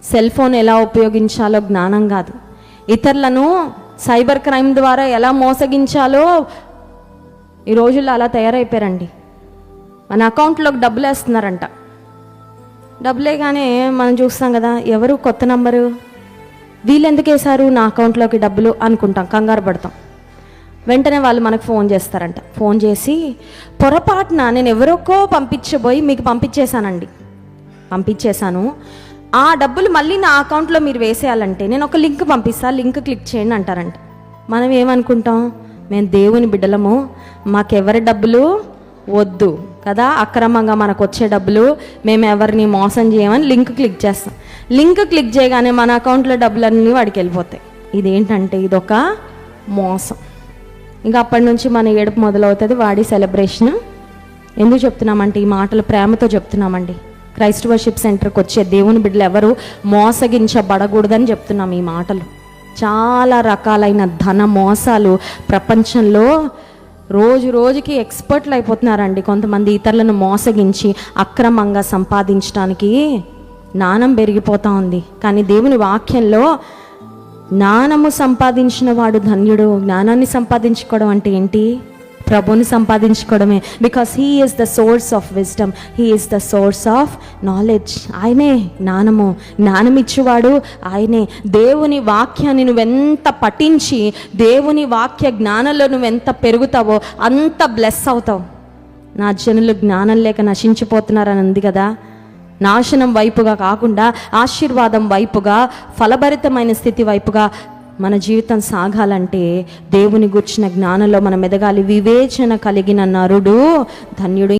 Cell phone ఎలా ఉపయోగించాలో జ్ఞానం కాదు. ఇతరులను సైబర్ క్రైమ్ ద్వారా ఎలా మోసగించాలో ఈ రోజుల్లో అలా తయారైపోయారండి. మన అకౌంట్లోకి డబ్బులు వేస్తున్నారంట. డబ్బులేగానే మనం చూస్తాం కదా, ఎవరు కొత్త నంబరు, వీళ్ళు ఎందుకు వేశారు నా అకౌంట్లోకి డబ్బులు అనుకుంటాం, కంగారు పడతాం. వెంటనే వాళ్ళు మనకు ఫోన్ చేస్తారంట. ఫోన్ చేసి పొరపాటున నేను ఎవరికో పంపించబోయి మీకు పంపించేశాను, ఆ డబ్బులు మళ్ళీ నా అకౌంట్లో మీరు వేసేయాలంటే నేను ఒక లింక్ పంపిస్తాను, లింక్ క్లిక్ చేయండి అంటారంట. మనం ఏమనుకుంటాం, మేము దేవుని బిడ్డలము, మాకెవరి డబ్బులు వద్దు కదా, అక్రమంగా మనకు వచ్చే డబ్బులు మేము ఎవరిని మోసం చేయమని లింక్ క్లిక్ చేస్తాం. లింక్ క్లిక్ చేయగానే మన అకౌంట్లో డబ్బులన్నీ వాడికి వెళ్ళిపోతాయి. ఇదేంటంటే ఇదొక మోసం. ఇంకా అప్పటి నుంచి మన ఏడుపు మొదలవుతుంది, వాడి సెలబ్రేషన్. ఎందుకు చెప్తున్నామంటే ఈ మాటలు ప్రేమతో చెప్తున్నామండి. క్రైస్ట్ వర్షిప్ సెంటర్కి వచ్చే దేవుని బిడ్డలు ఎవరు మోసగించబడకూడదని చెప్తున్నాం ఈ మాటలు. చాలా రకాలైన ధన మోసాలు ప్రపంచంలో రోజు రోజుకి ఎక్స్పర్ట్లు అయిపోతున్నారండి. కొంతమంది ఇతరులను మోసగించి అక్రమంగా సంపాదించడానికి జ్ఞానం పెరిగిపోతూ ఉంది. కానీ దేవుని వాక్యంలో జ్ఞానము సంపాదించిన వాడు ధన్యుడు. జ్ఞానాన్ని సంపాదించుకోవడం అంటే ఏంటి? ప్రభుని సంపాదించుకోవడమే. Because he is the source of wisdom, he is the source of knowledge. ఆయనే జ్ఞానము, జ్ఞానం ఇచ్చేవాడు ఆయనే. దేవుని వాక్యాన్ని నువ్వెంత పఠించి దేవుని వాక్య జ్ఞానంలో నువ్వెంత పెరుగుతావో అంత బ్లెస్ అవుతావు. నా జనులు జ్ఞానం లేక నశించిపోతున్నారని ఉంది కదా. నాశనం వైపుగా కాకుండా ఆశీర్వాదం వైపుగా, ఫలభరితమైన స్థితి వైపుగా మన జీవితం సాగాలంటే దేవుని గూర్చిన జ్ఞానంలో మనం ఎదగాలి. వివేచన కలిగిన నరుడు ధన్యుడు.